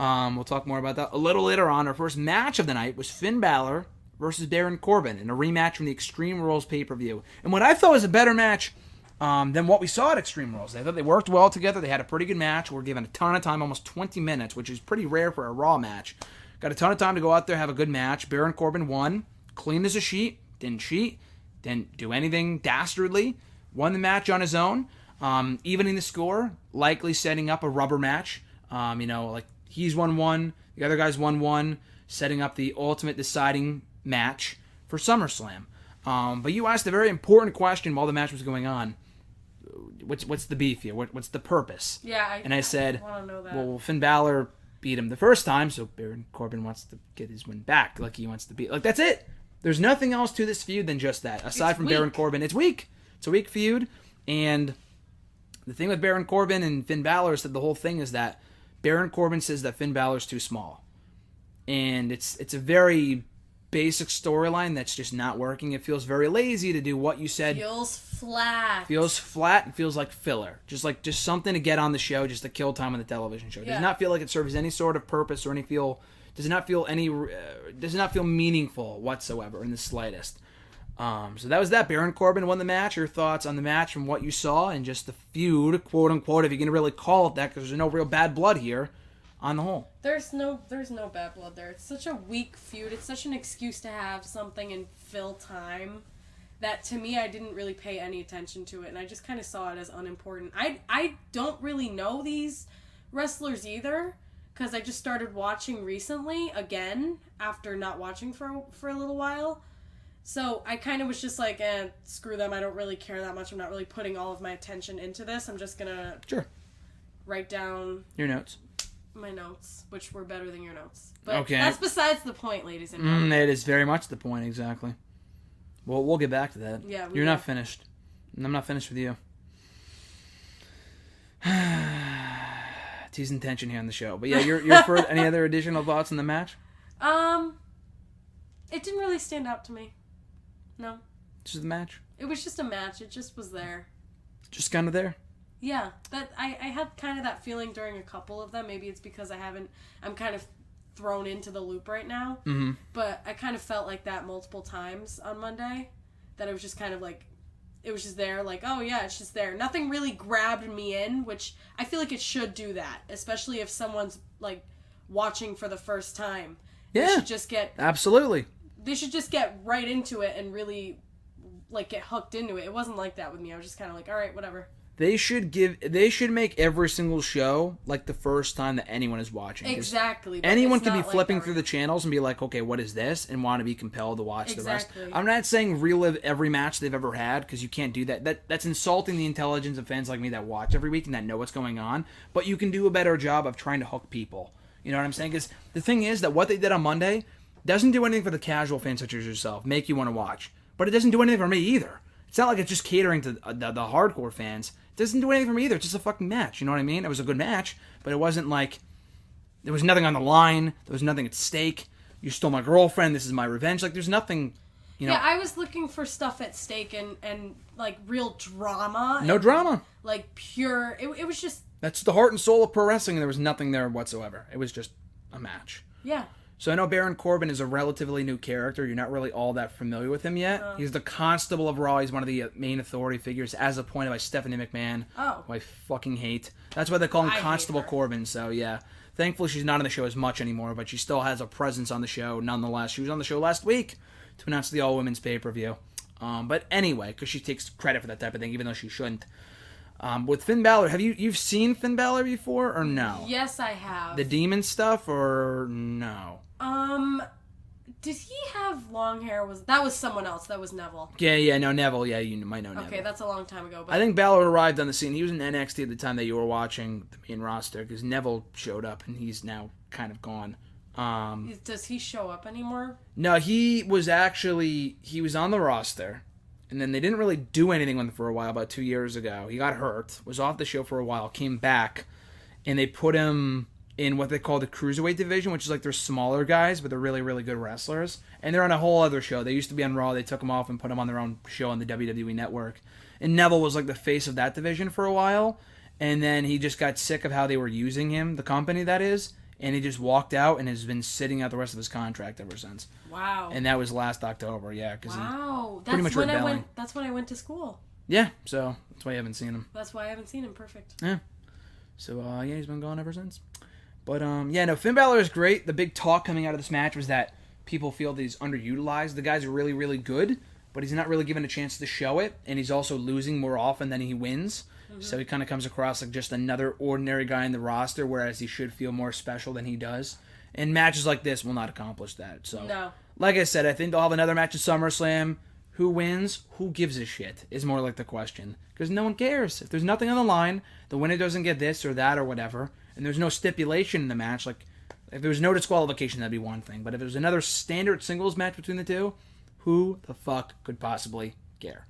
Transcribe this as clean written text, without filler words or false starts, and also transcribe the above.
We'll talk more about that a little later on. Our first match of the night was Finn Balor versus Baron Corbin in a rematch from the Extreme Rules pay-per-view. And what I thought was a better match than what we saw at Extreme Rules. I thought they worked well together. They had a pretty good match. We're given a ton of time, almost 20 minutes, which is pretty rare for a Raw match. Got a ton of time to go out there, have a good match. Baron Corbin won, clean as a sheet, didn't cheat, didn't do anything dastardly, won the match on his own, evening the score, likely setting up a rubber match. Like he's won one, the other guy's won one, setting up the ultimate deciding match for SummerSlam. But you asked a very important question while the match was going on. What's the beef here? What's the purpose? Yeah, I said, want to know that. Well, Finn Balor beat him the first time, so Baron Corbin wants to get his win back. Like he wants to beat. Like that's it. There's nothing else to this feud than just that. Aside from Baron Corbin, it's weak. It's a weak feud, and the thing with Baron Corbin and Finn Balor is that the whole thing is that Baron Corbin says that Finn Balor's too small, and it's a very basic storyline that's just not working. It feels very lazy to do what you said. Feels flat. It feels like filler. Just something to get on the show, just to kill time on the television show. Yeah. Does not feel like it serves any sort of purpose or does not feel meaningful whatsoever in the slightest. So that was that. Baron Corbin won the match. Your thoughts on the match from what you saw and just the feud, quote unquote, if you're gonna really call it that, because there's no real bad blood here. On the whole, there's no bad blood there. It's such a weak feud. It's such an excuse to have something and fill time that to me I didn't really pay any attention to it, and I just kind of saw it as unimportant. I don't really know these wrestlers either because I just started watching recently again after not watching for a little while. So I kind of was just like, screw them. I don't really care that much. I'm not really putting all of my attention into this. I'm just gonna write down your notes. My notes, which were better than your notes. But okay. That's besides the point, ladies and gentlemen. It is very much the point, exactly. Well, we'll get back to that. Yeah, You're not finished. I'm not finished with you. Teasing tension here on the show. But yeah, your first, any other additional thoughts on the match? It didn't really stand out to me. No. Just the match? It was just a match. It just was there. Just kind of there? Yeah, that I had kind of that feeling during a couple of them. Maybe it's because I'm kind of thrown into the loop right now. Mm-hmm. But I kind of felt like that multiple times on Monday. That it was just kind of like, it was just there, like, oh yeah, it's just there. Nothing really grabbed me in, which I feel like it should do that, especially if someone's like watching for the first time. Yeah, they should just absolutely. They should just get right into it and really like get hooked into it. It wasn't like that with me. I was just kind of like, all right, whatever. They should make every single show like the first time that anyone is watching. Exactly. Anyone could be flipping through the channels and be like, okay, what is this? And want to be compelled to watch the rest. I'm not saying relive every match they've ever had, because you can't do that. That's insulting the intelligence of fans like me that watch every week and that know what's going on. But you can do a better job of trying to hook people. You know what I'm saying? Because the thing is that what they did on Monday doesn't do anything for the casual fans such as yourself, make you want to watch. But it doesn't do anything for me either. It's not like it's just catering to the hardcore fans. It doesn't do anything for me either. It's just a fucking match. You know what I mean? It was a good match, but it wasn't like there was nothing on the line. There was nothing at stake. You stole my girlfriend. This is my revenge. Like, there's nothing, you know. Yeah, I was looking for stuff at stake and like real drama. No drama. Like pure. It was just. That's the heart and soul of pro wrestling, and there was nothing there whatsoever. It was just a match. Yeah. So I know Baron Corbin is a relatively new character. You're not really all that familiar with him yet. He's the Constable of Raw. He's one of the main authority figures, as appointed by Stephanie McMahon, who I fucking hate. That's why they call him Constable Corbin. So yeah, thankfully she's not on the show as much anymore, but she still has a presence on the show nonetheless. She was on the show last week to announce the all-women's pay-per-view. But anyway, because she takes credit for that type of thing, even though she shouldn't. With Finn Balor, have you've seen Finn Balor before or no? Yes, I have. The demon stuff or no? Did he have long hair? That was someone else. That was Neville. Yeah, no, Neville. Yeah, you might know Neville. Okay, that's a long time ago. But I think Balor arrived on the scene. He was in NXT at the time that you were watching the main roster, because Neville showed up and he's now kind of gone. Does he show up anymore? No, he was on the roster, and then they didn't really do anything with him for a while. About 2 years ago, he got hurt, was off the show for a while, came back, and they put him in what they call the Cruiserweight division, which is like they're smaller guys, but they're really, really good wrestlers. And they're on a whole other show. They used to be on Raw. They took them off and put them on their own show on the WWE Network. And Neville was like the face of that division for a while. And then he just got sick of how they were using him, the company that is, and he just walked out and has been sitting out the rest of his contract ever since. Wow. And that was last October, yeah. Wow. Pretty much rebelling. That's when I went to school. Yeah, so that's why you haven't seen him. That's why I haven't seen him. Perfect. Yeah. So, yeah, he's been gone ever since. But, yeah, no, Finn Balor is great. The big talk coming out of this match was that people feel that he's underutilized. The guy's really, really good, but he's not really given a chance to show it, and he's also losing more often than he wins. Mm-hmm. So he kind of comes across like just another ordinary guy in the roster, whereas he should feel more special than he does. And matches like this will not accomplish that. So, no. Like I said, I think they'll have another match at SummerSlam. Who wins? Who gives a shit is more like the question. Because no one cares. If there's nothing on the line, the winner doesn't get this or that or whatever, and there's no stipulation in the match, like if there was no disqualification, that'd be one thing. But if it was another standard singles match between the two, who the fuck could possibly care?